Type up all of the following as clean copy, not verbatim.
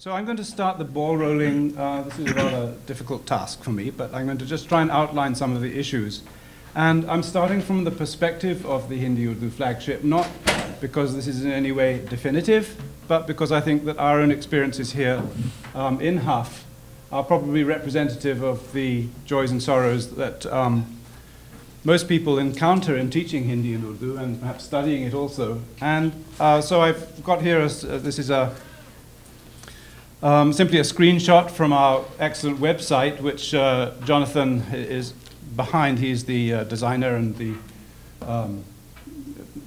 So I'm going to start the ball rolling. This is a rather difficult task for me, but I'm going to just try and outline some of the issues. And I'm starting from the perspective of the Hindi-Urdu Flagship, not because this is in any way definitive, but because I think that our own experiences here in Huff are probably representative of the joys and sorrows that most people encounter in teaching Hindi and Urdu, and perhaps studying it also. And so I've got here, this is simply a screenshot from our excellent website, which Jonathan is behind. He's the designer and the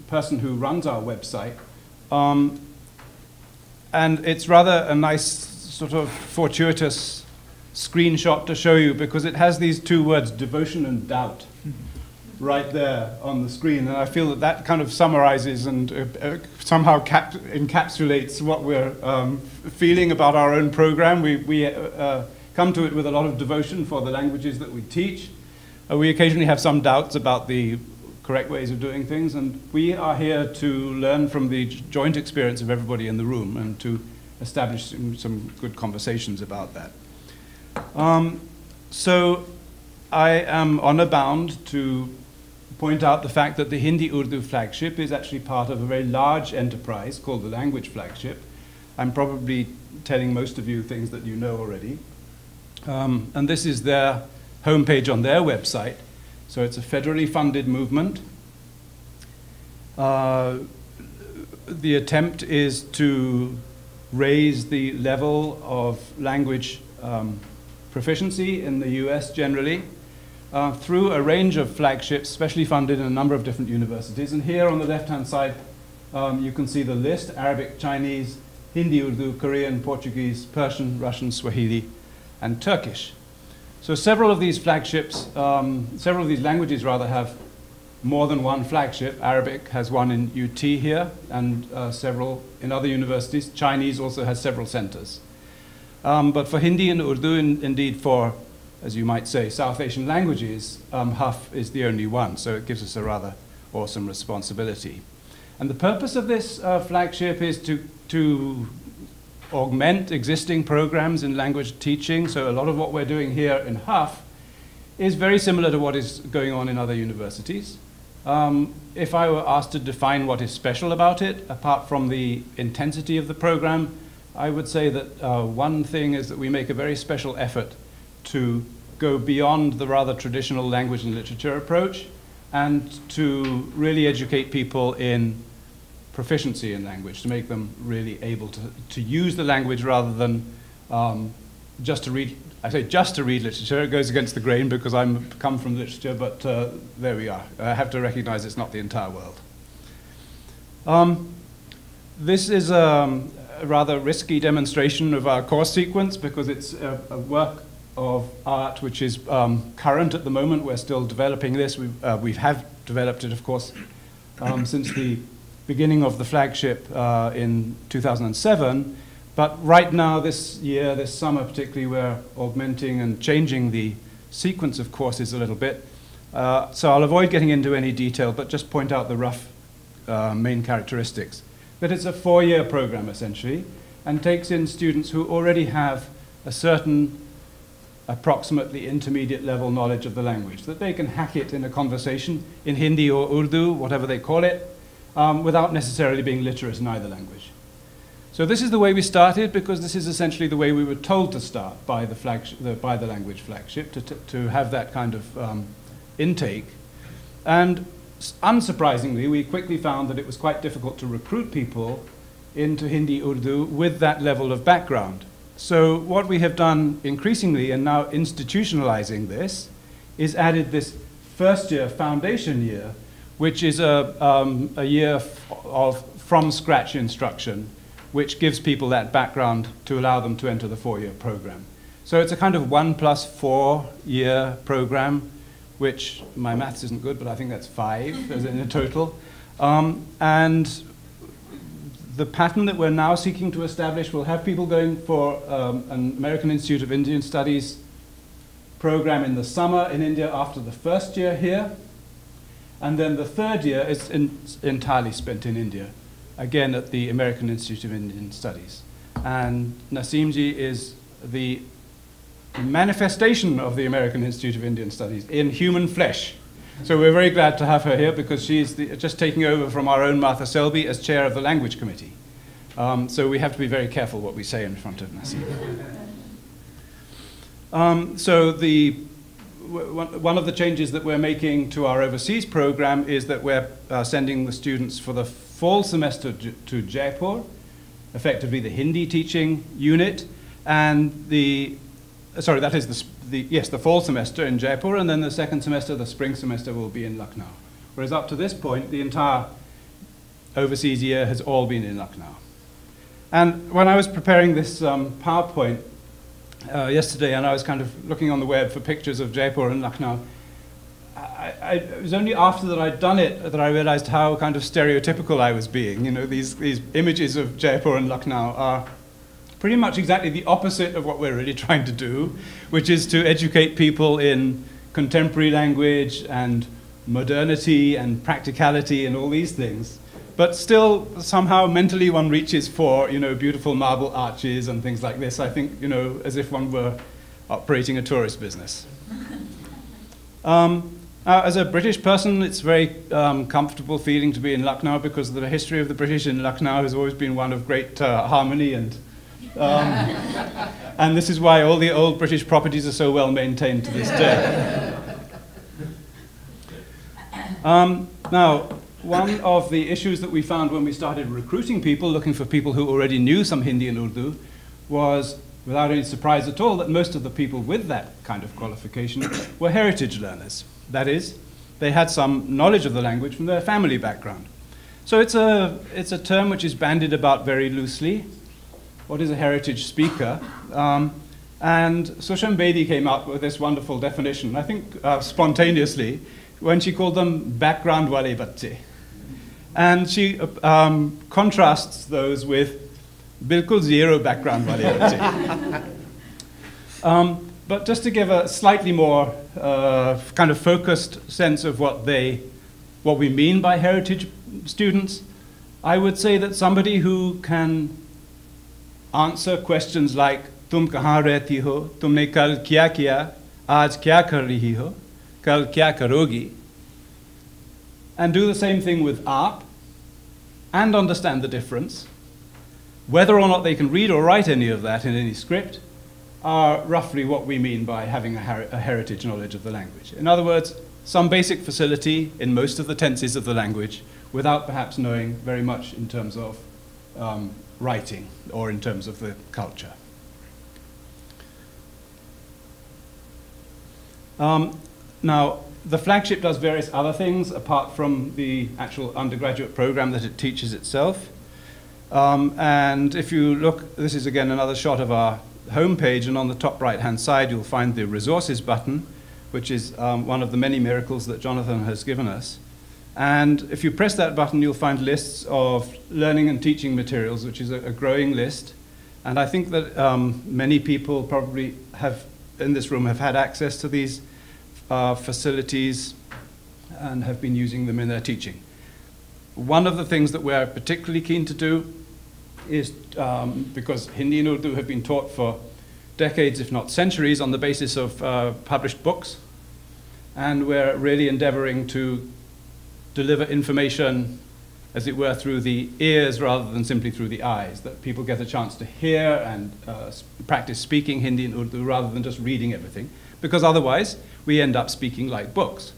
person who runs our website. And it's rather a nice sort of fortuitous screenshot to show you, because it has these two words, devotion and doubt, right there on the screen. And I feel that that kind of summarizes and somehow encapsulates what we're feeling about our own program. We come to it with a lot of devotion for the languages that we teach. We occasionally have some doubts about the correct ways of doing things, and we are here to learn from the joint experience of everybody in the room and to establish some good conversations about that. So I am honor bound to point out the fact that the Hindi-Urdu Flagship is actually part of a very large enterprise called the Language Flagship. I'm probably telling most of you things that you know already. And this is their homepage on their website. So it's a federally funded movement. The attempt is to raise the level of language proficiency in the US generally, through a range of flagships, specially funded in a number of different universities. And here on the left-hand side, you can see the list: Arabic, Chinese, Hindi, Urdu, Korean, Portuguese, Persian, Russian, Swahili, and Turkish. So several of these flagships, several of these languages rather, have more than one flagship. Arabic has one in UT here, and several in other universities. Chinese also has several centers. But for Hindi and Urdu, indeed for, as you might say, South Asian languages, Huff is the only one, so it gives us a rather awesome responsibility. And the purpose of this flagship is to augment existing programs in language teaching. So a lot of what we're doing here in Huff is very similar to what is going on in other universities. If I were asked to define what is special about it, apart from the intensity of the program, I would say that one thing is that we make a very special effort to go beyond the rather traditional language and literature approach and to really educate people in proficiency in language, to make them really able to use the language rather than just to read. I say just to read literature. It goes against the grain because I come from literature, but there we are. I have to recognize it's not the entire world. This is a rather risky demonstration of our course sequence because it's a work of art which is current at the moment. We're still developing this. We have developed it, of course, since the beginning of the flagship in 2007. But right now, this year, this summer particularly, we're augmenting and changing the sequence of courses a little bit. So I'll avoid getting into any detail, but just point out the rough main characteristics. But it's a 4-year program, essentially, and takes in students who already have a certain approximately intermediate level knowledge of the language, that they can hack it in a conversation in Hindi or Urdu, whatever they call it, without necessarily being literate in either language. So this is the way we started, because this is essentially the way we were told to start by the Language Flagship, to have that kind of intake. And unsurprisingly, we quickly found that it was quite difficult to recruit people into Hindi Urdu with that level of background. So what we have done increasingly, and now institutionalizing this, is added this first-year foundation year, which is a year of from-scratch instruction, which gives people that background to allow them to enter the 4-year program. So it's a kind of 1 + 4 year program, which my maths isn't good, but I think that's 5 as in a total. And the pattern that we're now seeking to establish will have people going for an American Institute of Indian Studies program in the summer in India after the first year here. And then the 3rd year is entirely spent in India, again at the American Institute of Indian Studies. And Naseemji is the manifestation of the American Institute of Indian Studies in human flesh. So we're very glad to have her here because she's just taking over from our own Martha Selby as chair of the language committee. So we have to be very careful what we say in front of Naseem. So one of the changes that we're making to our overseas program is that we're sending the students for the fall semester to Jaipur, effectively the Hindi teaching unit, and the fall semester in Jaipur, and then the second semester, the spring semester, will be in Lucknow. Whereas up to this point, the entire overseas year has all been in Lucknow. And when I was preparing this PowerPoint yesterday, and I was kind of looking on the web for pictures of Jaipur and Lucknow, it was only after that I'd done it that I realized how kind of stereotypical I was being. You know, these images of Jaipur and Lucknow are pretty much exactly the opposite of what we're really trying to do, which is to educate people in contemporary language and modernity and practicality and all these things. But still, somehow, mentally, one reaches for, you know, beautiful marble arches and things like this. I think, you know, as if one were operating a tourist business. As a British person, it's very comfortable feeling to be in Lucknow because the history of the British in Lucknow has always been one of great harmony and this is why all the old British properties are so well maintained to this day. Now, one of the issues that we found when we started recruiting people, looking for people who already knew some Hindi and Urdu, was, without any surprise at all, that most of the people with that kind of qualification were heritage learners. That is, they had some knowledge of the language from their family background. So it's a term which is bandied about very loosely. What is a heritage speaker? And Susham Bedi came out with this wonderful definition, I think spontaneously, when she called them background wale bacche. And she contrasts those with bilkul zero background wale bacche. But just to give a slightly more kind of focused sense of what we mean by heritage students, I would say that somebody who can answer questions like tum kahan rehti ho, tumne kal kya kiya, aaj kya kar rahi ho, kal kya karogi, and do the same thing with aap and understand the difference, whether or not they can read or write any of that in any script, are roughly what we mean by having a heritage knowledge of the language. In other words, some basic facility in most of the tenses of the language without perhaps knowing very much in terms of writing or in terms of the culture. Now, the flagship does various other things apart from the actual undergraduate program that it teaches itself. And if you look, this is again another shot of our homepage, and on the top right-hand side you'll find the resources button, which is one of the many miracles that Jonathan has given us. And if you press that button, you'll find lists of learning and teaching materials, which is a growing list. And I think that many people probably in this room have had access to these facilities and have been using them in their teaching. One of the things that we're particularly keen to do is, because Hindi and Urdu have been taught for decades, if not centuries, on the basis of published books, and we're really endeavoring to deliver information, as it were, through the ears rather than simply through the eyes, that people get a chance to hear and practice speaking Hindi and Urdu rather than just reading everything, because otherwise we end up speaking like books,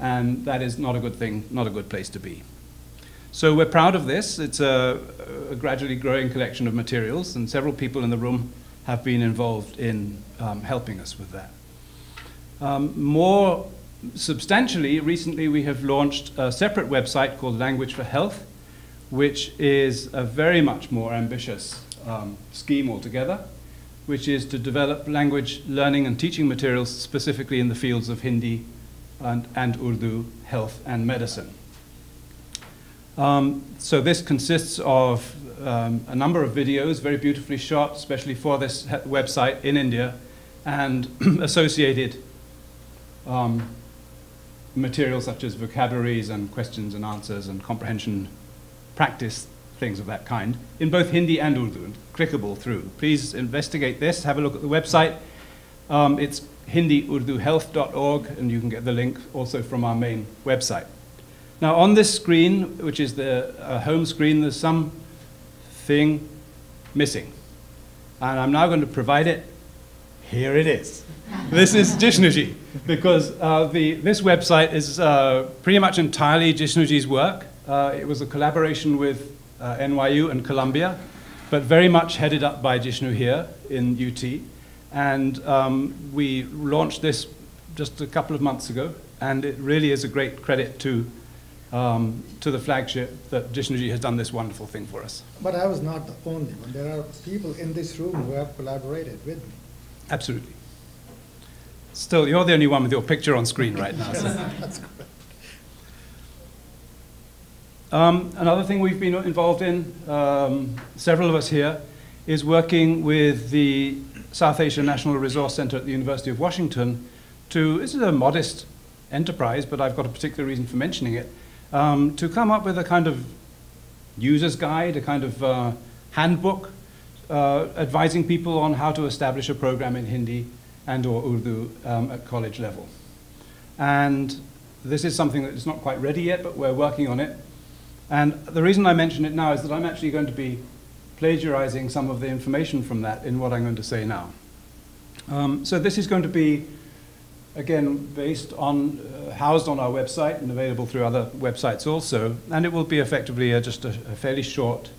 and that is not a good thing, not a good place to be. So we're proud of this. It's a gradually growing collection of materials, and several people in the room have been involved in helping us with that. More substantially, recently we have launched a separate website called Language for Health, which is a very much more ambitious scheme altogether, which is to develop language learning and teaching materials specifically in the fields of Hindi and Urdu, health and medicine. So this consists of a number of videos, very beautifully shot, especially for this website in India, and associated materials such as vocabularies and questions and answers and comprehension practice things of that kind in both Hindi and Urdu, clickable through. Please investigate this, have a look at the website. It's Hindi-Urdu-Health.org, and you can get the link also from our main website. Now on this screen, which is the home screen, there's something missing. And I'm now going to provide it. Here it is. This is Jishnuji, because this website is pretty much entirely Jishnuji's work. It was a collaboration with NYU and Columbia, but very much headed up by Jishnu here in UT. And we launched this just a couple of months ago, and it really is a great credit to the flagship that Jishnuji has done this wonderful thing for us. But I was not the only one. There are people in this room who have collaborated with me. Absolutely. Still, you're the only one with your picture on screen right now. So. That's correct. Another thing we've been involved in, several of us here, is working with the South Asia National Resource Center at the University of Washington this is a modest enterprise, but I've got a particular reason for mentioning it, to come up with a kind of user's guide, a kind of handbook advising people on how to establish a program in Hindi and or Urdu at college level. And this is something that is not quite ready yet, but we're working on it. And the reason I mention it now is that I'm actually going to be plagiarizing some of the information from that in what I'm going to say now. So this is going to be, again, based on, housed on our website and available through other websites also, and it will be effectively just a fairly short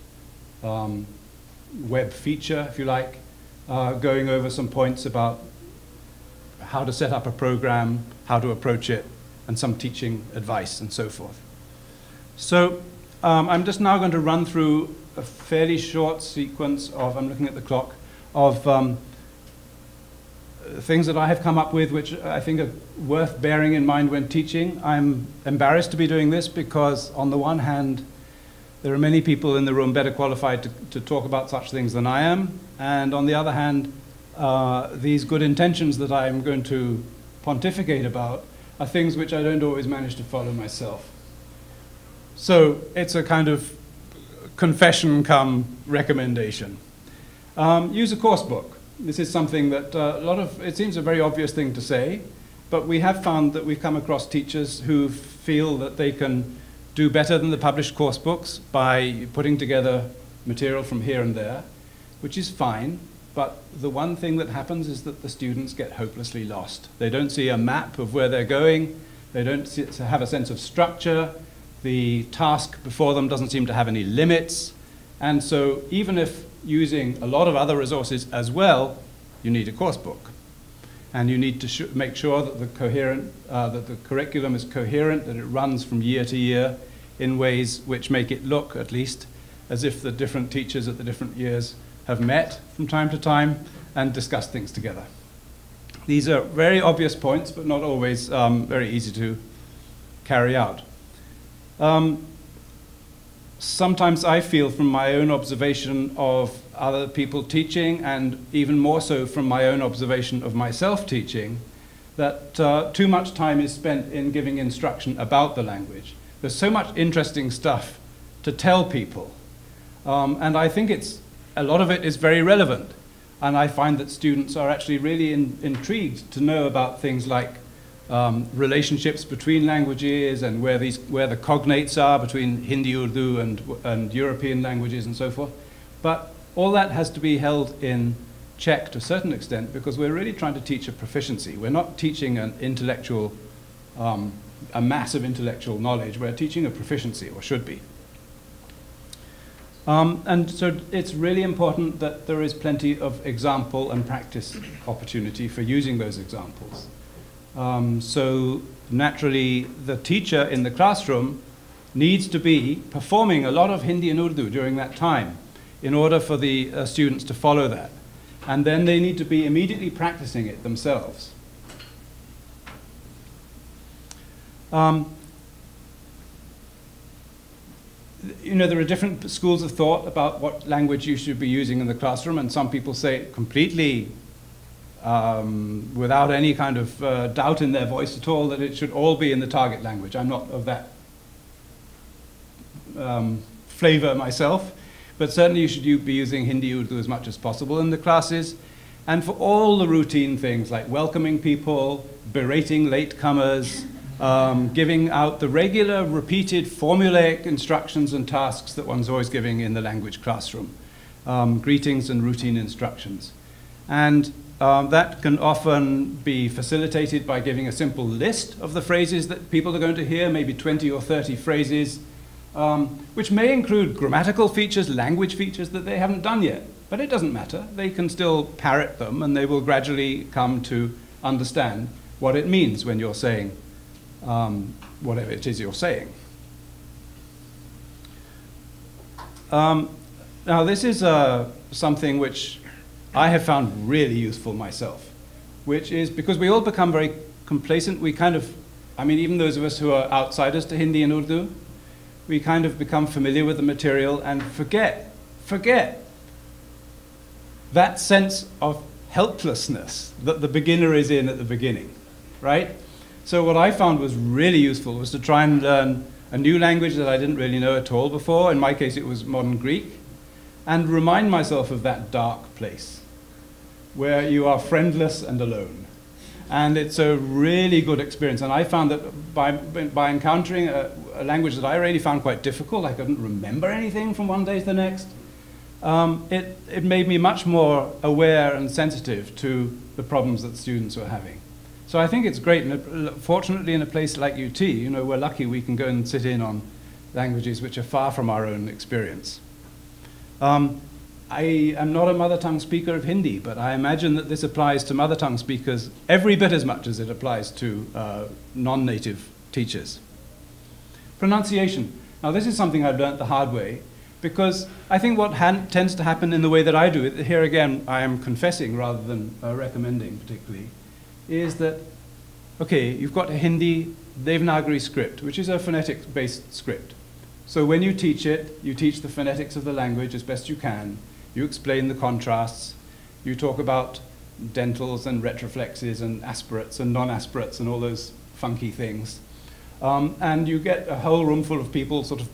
web feature, if you like, going over some points about how to set up a program, how to approach it, and some teaching advice and so forth. So I'm just now going to run through a fairly short sequence of, I'm looking at the clock, of things that I have come up with which I think are worth bearing in mind when teaching. I'm embarrassed to be doing this because on the one hand, there are many people in the room better qualified to talk about such things than I am, and on the other hand, these good intentions that I'm going to pontificate about are things which I don't always manage to follow myself. So it's a kind of confession come recommendation. Use a course book. This is something that it seems a very obvious thing to say, but we have found that we've come across teachers who feel that they can do better than the published course books by putting together material from here and there, which is fine, but the one thing that happens is that the students get hopelessly lost. They don't see a map of where they're going, they don't have a sense of structure, the task before them doesn't seem to have any limits, and so even if using a lot of other resources as well, you need a course book. And you need to make sure that the curriculum is coherent, that it runs from year to year in ways which make it look, at least, as if the different teachers at the different years have met from time to time and discussed things together. These are very obvious points, but not always very easy to carry out. Sometimes I feel from my own observation of other people teaching, and even more so from my own observation of myself teaching, that too much time is spent in giving instruction about the language. There's so much interesting stuff to tell people, and I think a lot of it is very relevant, and I find that students are actually really intrigued to know about things like relationships between languages and where the cognates are between Hindi-Urdu and European languages and so forth. But all that has to be held in check to a certain extent because we're really trying to teach a proficiency. We're not teaching an intellectual, a massive intellectual knowledge. We're teaching a proficiency, or should be. And so it's really important that there is plenty of example and practice opportunity for using those examples. So naturally, the teacher in the classroom needs to be performing a lot of Hindi and Urdu during that time in order for the students to follow that. And then they need to be immediately practicing it themselves. You know, there are different schools of thought about what language you should be using in the classroom, and some people say completely without any kind of doubt in their voice at all that it should all be in the target language. I'm not of that flavor myself, but certainly you should be using Hindi-Urdu as much as possible in the classes. And for all the routine things like welcoming people, berating latecomers, giving out the regular, repeated, formulaic instructions and tasks that one's always giving in the language classroom, greetings and routine instructions. And that can often be facilitated by giving a simple list of the phrases that people are going to hear, maybe 20 or 30 phrases, which may include grammatical features, language features that they haven't done yet. But it doesn't matter. They can still parrot them, and they will gradually come to understand what it means when you're saying whatever it is you're saying. Now, this is something which I have found really useful myself, which is because we all become very complacent. We kind of, I mean, even those of us who are outsiders to Hindi and Urdu, we kind of become familiar with the material and forget that sense of helplessness that the beginner is in at the beginning, right? So what I found was really useful was to try and learn a new language that I didn't really know at all before. In my case, it was modern Greek, and remind myself of that dark place where you are friendless and alone. And it's a really good experience. And I found that by encountering a language that I really found quite difficult, I couldn't remember anything from one day to the next, it made me much more aware and sensitive to the problems that students were having. So I think it's great. And fortunately, in a place like UT, you know, we're lucky we can go and sit in on languages which are far from our own experience. I am not a mother tongue speaker of Hindi, but I imagine that this applies to mother tongue speakers every bit as much as it applies to non-native teachers. Pronunciation. Now, this is something I've learnt the hard way, because I think what tends to happen in the way that I do it, here again I am confessing rather than recommending particularly, is that, okay, you've got a Hindi Devanagari script, which is a phonetics-based script. So when you teach it, you teach the phonetics of the language as best you can. You explain the contrasts. You talk about dentals and retroflexes and aspirates and non-aspirates and all those funky things. And you get a whole room full of people sort of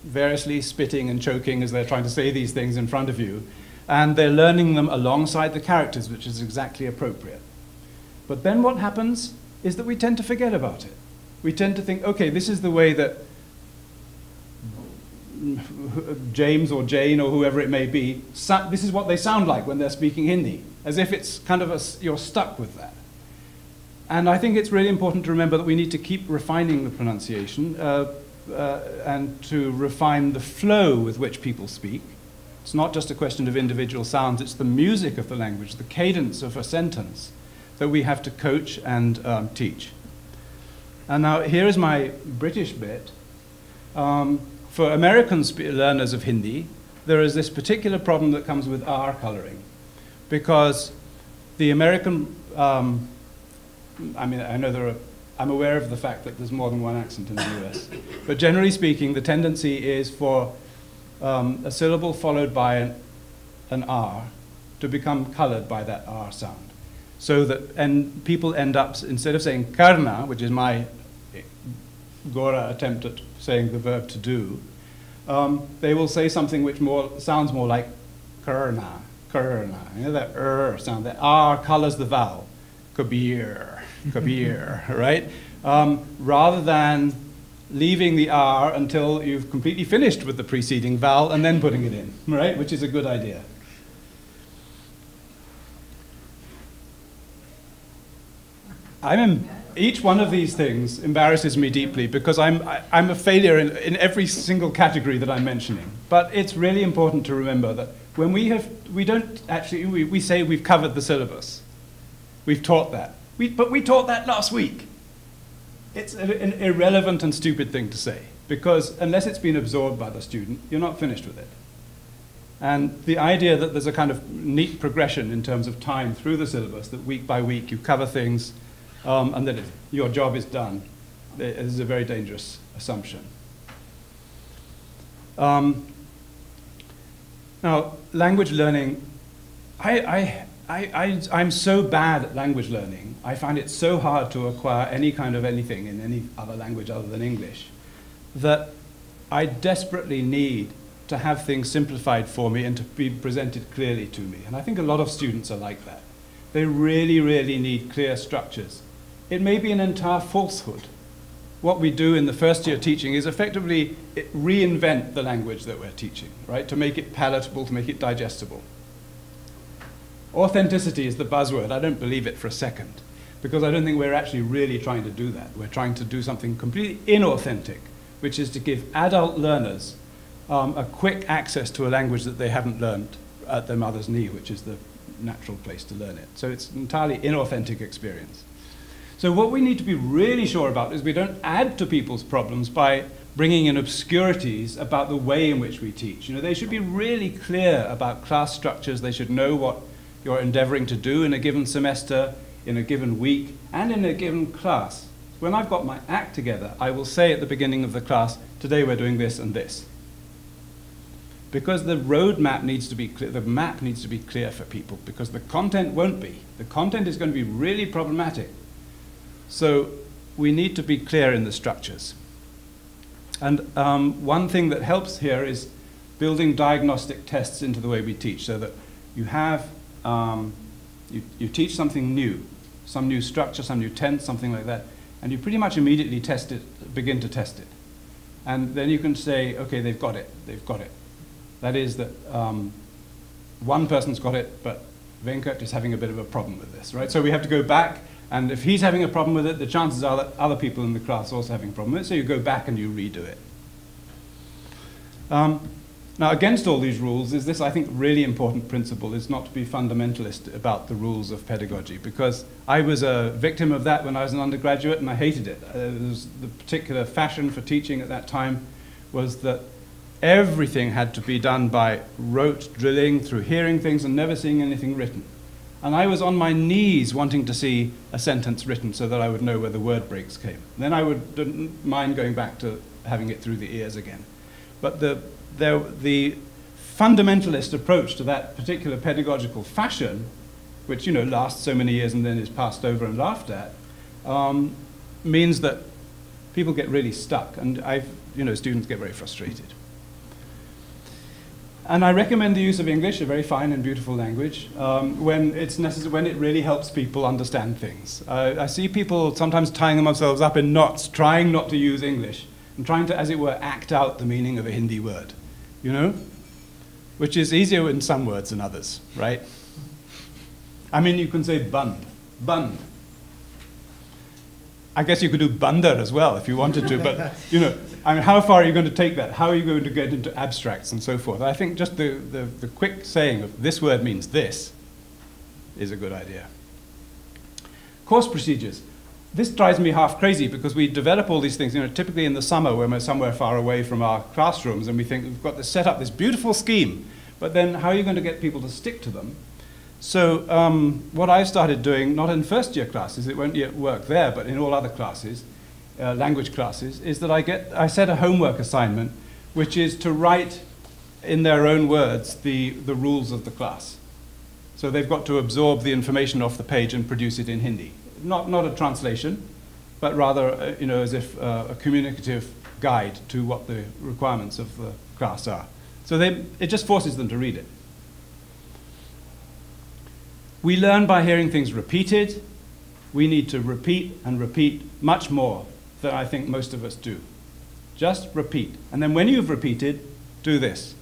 variously spitting and choking as they're trying to say these things in front of you. And they're learning them alongside the characters, which is exactly appropriate. But then what happens is that we tend to forget about it. We tend to think, okay, this is the way that James or Jane or whoever it may be, this is what they sound like when they're speaking Hindi, as if it's kind of you're stuck with that. And I think it's really important to remember that we need to keep refining the pronunciation and to refine the flow with which people speak. It's not just a question of individual sounds, it's the music of the language, the cadence of a sentence that we have to coach and teach. And now here is my British bit. For American learners of Hindi, there is this particular problem that comes with R coloring, because the American, I mean, I know I'm aware of the fact that there's more than one accent in the US, but generally speaking, the tendency is for a syllable followed by an R to become colored by that R sound. So that people end up, instead of saying karna, which is my Gora attempt at saying the verb to do, they will say something which sounds more like karna, karna. You know, that R sound, that R colors the vowel, kabir, kabir, right? Rather than leaving the R until you've completely finished with the preceding vowel and then putting it in, right? Which is a good idea. Each one of these things embarrasses me deeply because I'm a failure in every single category that I'm mentioning. But it's really important to remember that when we say we've covered the syllabus. We've taught that. But we taught that last week. It's an irrelevant and stupid thing to say, because unless it's been absorbed by the student, you're not finished with it. And the idea that there's a kind of neat progression in terms of time through the syllabus, that week by week you cover things, and that your job is done, is a very dangerous assumption. Now, language learning, I'm so bad at language learning. I find it so hard to acquire any kind of anything in any other language other than English, that I desperately need to have things simplified for me and to be presented clearly to me. And I think a lot of students are like that. They really, really need clear structures. It may be an entire falsehood. What we do in the first year teaching is effectively reinvent the language that we're teaching, right? To make it palatable, to make it digestible. Authenticity is the buzzword. I don't believe it for a second, because I don't think we're actually really trying to do that. We're trying to do something completely inauthentic, which is to give adult learners a quick access to a language that they haven't learned at their mother's knee, which is the natural place to learn it. So it's an entirely inauthentic experience. So what we need to be really sure about is we don't add to people's problems by bringing in obscurities about the way in which we teach. You know, they should be really clear about class structures. They should know what you're endeavoring to do in a given semester, in a given week, and in a given class. When I've got my act together, I will say at the beginning of the class, today we're doing this and this. Because the roadmap needs to be clear, the map needs to be clear for people, because the content won't be. The content is going to be really problematic. So we need to be clear in the structures. And one thing that helps here is building diagnostic tests into the way we teach, so that you have, you teach something new, some new structure, some new tense, something like that, and you pretty much immediately test it, begin to test it. And then you can say, okay, they've got it, they've got it. That is that one person's got it, but Venkat is having a bit of a problem with this, right? So we have to go back, and if he's having a problem with it, the chances are that other people in the class are also having a problem with it, so you go back and you redo it. Now, against all these rules is this, I think, really important principle, is not to be fundamentalist about the rules of pedagogy, because I was a victim of that when I was an undergraduate, and I hated it. The particular fashion for teaching at that time was that everything had to be done by rote drilling, through hearing things and never seeing anything written. And I was on my knees wanting to see a sentence written so that I would know where the word breaks came. Then I didn't mind going back to having it through the ears again. But the fundamentalist approach to that particular pedagogical fashion, which, you know, lasts so many years and then is passed over and laughed at, means that people get really stuck, and students get very frustrated. And I recommend the use of English, a very fine and beautiful language, when it's necessary, when it really helps people understand things. I see people sometimes tying themselves up in knots, trying not to use English, and trying to, as it were, act out the meaning of a Hindi word, you know? Which is easier in some words than others, right? I mean, you can say bund, bund. I guess you could do bandar as well if you wanted to, but, you know, I mean, how far are you going to take that? How are you going to get into abstracts and so forth? I think just the quick saying of this word means this is a good idea. Course procedures. This drives me half crazy because we develop all these things, you know, typically in the summer when we're somewhere far away from our classrooms, and we think we've got to set up this beautiful scheme, but then how are you going to get people to stick to them? So what I started doing, not in first year classes, it won't yet work there, but in all other classes, language classes, is that I set a homework assignment, which is to write in their own words the rules of the class. So they've got to absorb the information off the page and produce it in Hindi. Not a translation, but rather you know, as if a communicative guide to what the requirements of the class are. So it just forces them to read it. We learn by hearing things repeated. We need to repeat and repeat much more than I think most of us do. Just repeat. And then when you've repeated, do this.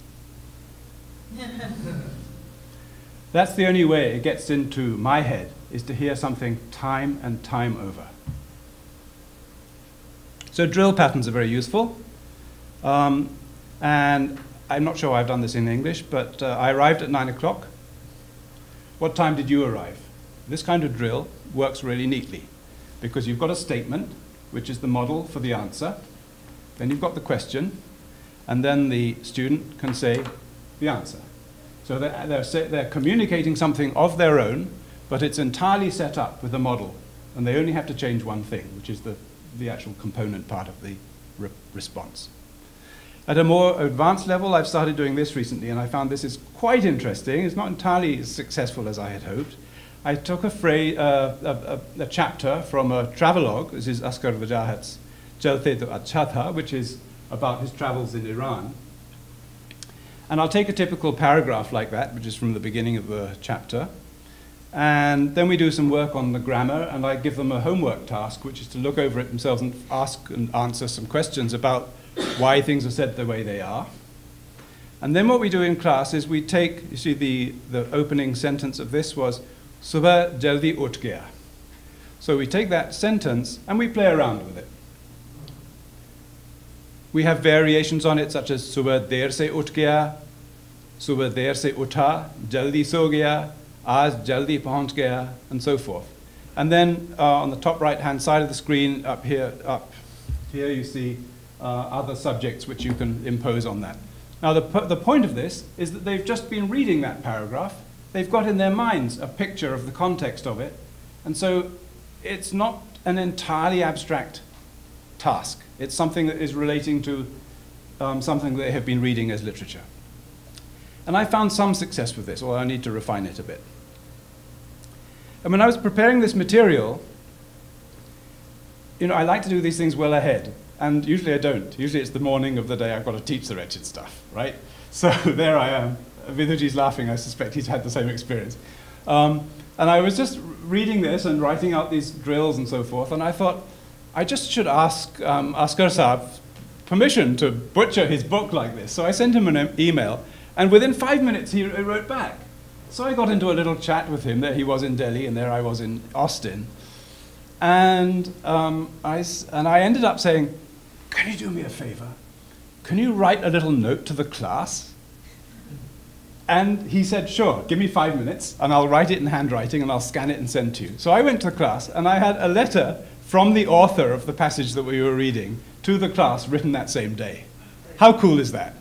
That's the only way it gets into my head, is to hear something time and time over. So drill patterns are very useful. And I'm not sure I've done this in English, but I arrived at 9 o'clock. What time did you arrive? This kind of drill works really neatly because you've got a statement, which is the model for the answer. Then you've got the question, and then the student can say the answer. So they're communicating something of their own, but it's entirely set up with a model, and they only have to change one thing, which is the actual component part of the response. At a more advanced level, I've started doing this recently, and I found this is quite interesting. It's not entirely as successful as I had hoped. I took a chapter from a travelogue. This is Asghar Wajahat's Chalte To Acha Tha, which is about his travels in Iran. And I'll take a typical paragraph like that, which is from the beginning of the chapter, and then we do some work on the grammar, and I give them a homework task, which is to look over it themselves and ask and answer some questions about why things are said the way they are. And then what we do in class is we take, you see the opening sentence of this was, "Subah jaldi uth gaya." So we take that sentence and we play around with it. We have variations on it, such as "Subah der se uth gaya," "Subah der se utha," "Jaldi so gaya," "Aaj jaldi pahunch gaya," and so forth. And then on the top right-hand side of the screen, up here you see other subjects which you can impose on that. Now, the point of this is that they've just been reading that paragraph. They've got in their minds a picture of the context of it. And so it's not an entirely abstract task. It's something that is relating to something they have been reading as literature. And I found some success with this, although I need to refine it a bit. And when I was preparing this material, you know, I like to do these things well ahead. And usually I don't. Usually it's the morning of the day I've got to teach the wretched stuff, right? So there I am. Vidhuji's laughing. I suspect he's had the same experience. And I was just reading this and writing out these drills and so forth, and I thought, I just should ask Askar Saab permission to butcher his book like this. So I sent him an email, and within 5 minutes he wrote back. So I got into a little chat with him. There he was in Delhi, and there I was in Austin. And I ended up saying, "Can you do me a favor? Can you write a little note to the class?" And he said, "Sure, give me 5 minutes, and I'll write it in handwriting, and I'll scan it and send to you." So I went to the class, and I had a letter from the author of the passage that we were reading to the class written that same day. How cool is that?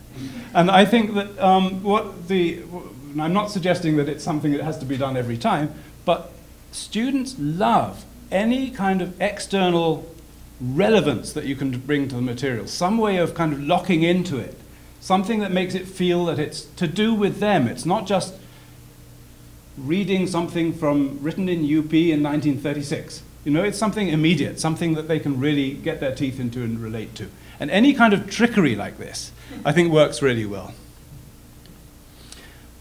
And I think that I'm not suggesting that it's something that has to be done every time, but students love any kind of external relevance that you can bring to the material, some way of kind of locking into it, something that makes it feel that it's to do with them. It's not just reading something written in UP in 1936. You know, it's something immediate, something that they can really get their teeth into and relate to. And any kind of trickery like this, I think, works really well.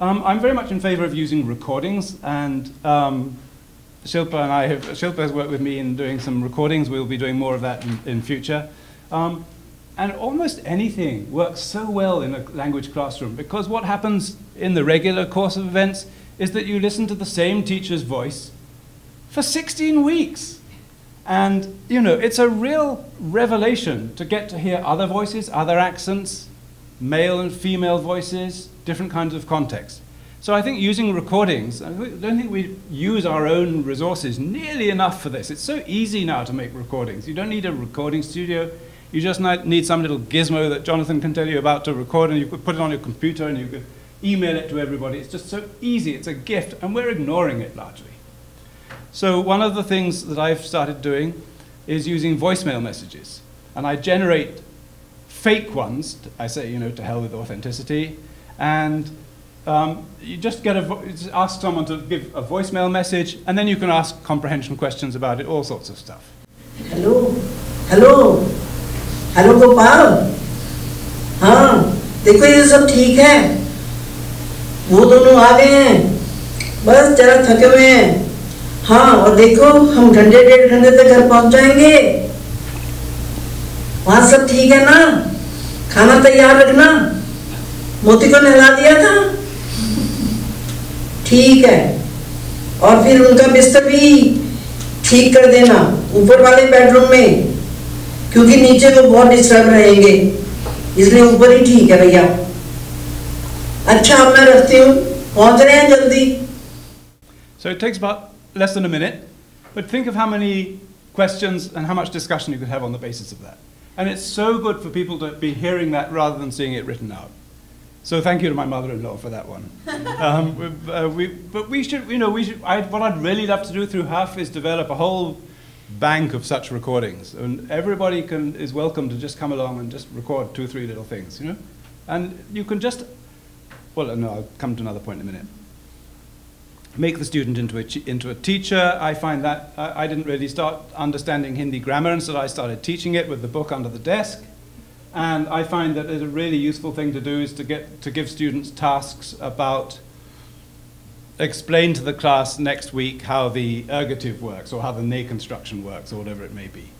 I'm very much in favor of using recordings, and Shilpa has worked with me in doing some recordings. We'll be doing more of that in future. And almost anything works so well in a language classroom, because what happens in the regular course of events is that you listen to the same teacher's voice for 16 weeks. And, you know, it's a real revelation to get to hear other voices, other accents, male and female voices, different kinds of contexts. So I think using recordings, I don't think we use our own resources nearly enough for this. It's so easy now to make recordings. You don't need a recording studio. You just need some little gizmo that Jonathan can tell you about to record, and you could put it on your computer and you could email it to everybody. It's just so easy. It's a gift, and we're ignoring it largely. So one of the things that I've started doing is using voicemail messages. And I generate fake ones. I say, you know, to hell with authenticity. And you just ask someone to give a voicemail message, and then you can ask comprehension questions about it, all sorts of stuff. Hello, hello, hello Gopal, हाँ, देखो ये सब ठीक है, वो दोनों आ गए हैं, बस जरा थके हुए हैं, हाँ, और देखो हम घंटे 1.5 घंटे तक घर पहुंच जाएंगे, वहाँ सब ठीक है ना, खाना तैयार रखना, मोती को नहला दिया था, ठीक है, और फिर उनका बिस्तर भी ठीक कर देना ऊपर वाले बेडरूम में, क्योंकि नीचे वो बहुत डिस्टर्ब रहेंगे, इसलिए ऊपर ही ठीक है भैया। अच्छा, अब मैं रखती हूँ, पहुंच रहे हैं जल्दी। So it takes about less than a minute, but think of how many questions and how much discussion you could have on the basis of that. And it's so good for people to be hearing that rather than seeing it written out. So thank you to my mother-in-law for that one. But we should, you know, what I'd really love to do through HUF is develop a whole bank of such recordings. And everybody is welcome to just come along and just record 2 or 3 little things, you know? And you can just, well, no, I'll come to another point in a minute. Make the student into a teacher. I find that I didn't really start understanding Hindi grammar, and so I started teaching it with the book under the desk. And I find that a really useful thing to do is to give students tasks about explain to the class next week how the ergative works, or how the ne construction works, or whatever it may be.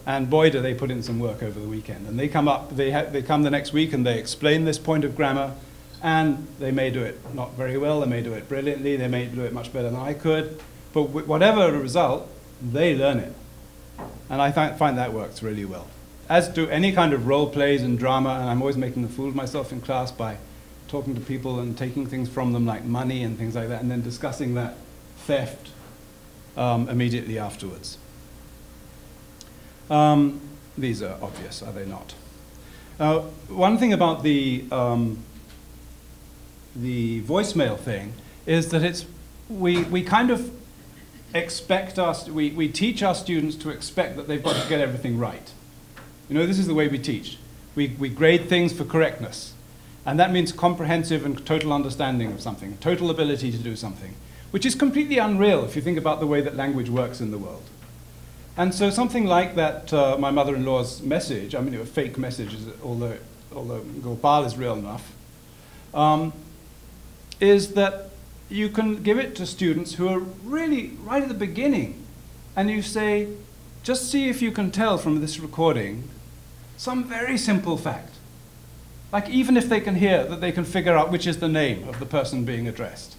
And boy, do they put in some work over the weekend. And they come up, they come the next week and they explain this point of grammar, and they may do it not very well, they may do it brilliantly, they may do it much better than I could, but whatever the result, they learn it. And I find that works really well. As do any kind of role plays and drama, and I'm always making a fool of myself in class by talking to people and taking things from them like money and things like that, and then discussing that theft immediately afterwards. These are obvious, are they not? One thing about the voicemail thing is that we kind of expect we teach our students to expect that they've got to get everything right. You know, this is the way we teach. We grade things for correctness. And that means comprehensive and total understanding of something, total ability to do something, which is completely unreal if you think about the way that language works in the world. And so something like that, my mother-in-law's message, I mean, a fake message, although Gopal is real enough, is that you can give it to students who are really right at the beginning, and you say, just see if you can tell from this recording some very simple fact. Like, even if they can hear that, they can figure out which is the name of the person being addressed.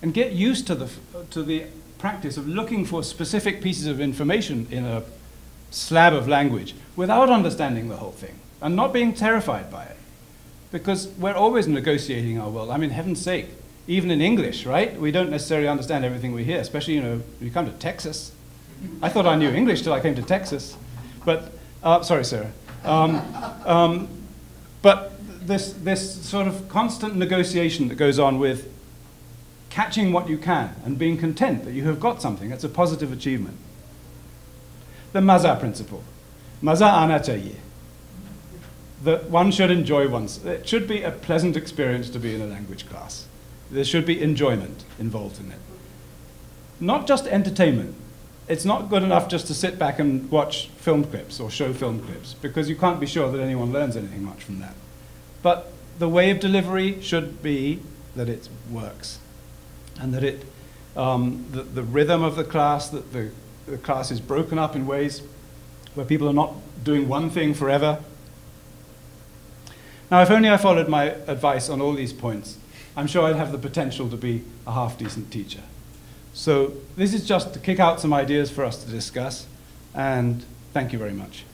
And get used to the practice of looking for specific pieces of information in a slab of language without understanding the whole thing and not being terrified by it. Because we're always negotiating our world. I mean, heaven's sake, even in English, right? We don't necessarily understand everything we hear, especially, you know, you come to Texas. I thought I knew English till I came to Texas. But, sorry, Sarah. But this sort of constant negotiation that goes on with catching what you can and being content that you have got something, that's a positive achievement. The maza principle. Maza aana chahiye. That one should enjoy it should be a pleasant experience to be in a language class. There should be enjoyment involved in it. Not just entertainment. It's not good enough just to sit back and watch film clips or show film clips, because you can't be sure that anyone learns anything much from that. But the way of delivery should be that it works, and that the rhythm of the class, that the class is broken up in ways where people are not doing one thing forever. Now, if only I followed my advice on all these points, I'm sure I'd have the potential to be a half-decent teacher. So this is just to kick out some ideas for us to discuss, and thank you very much.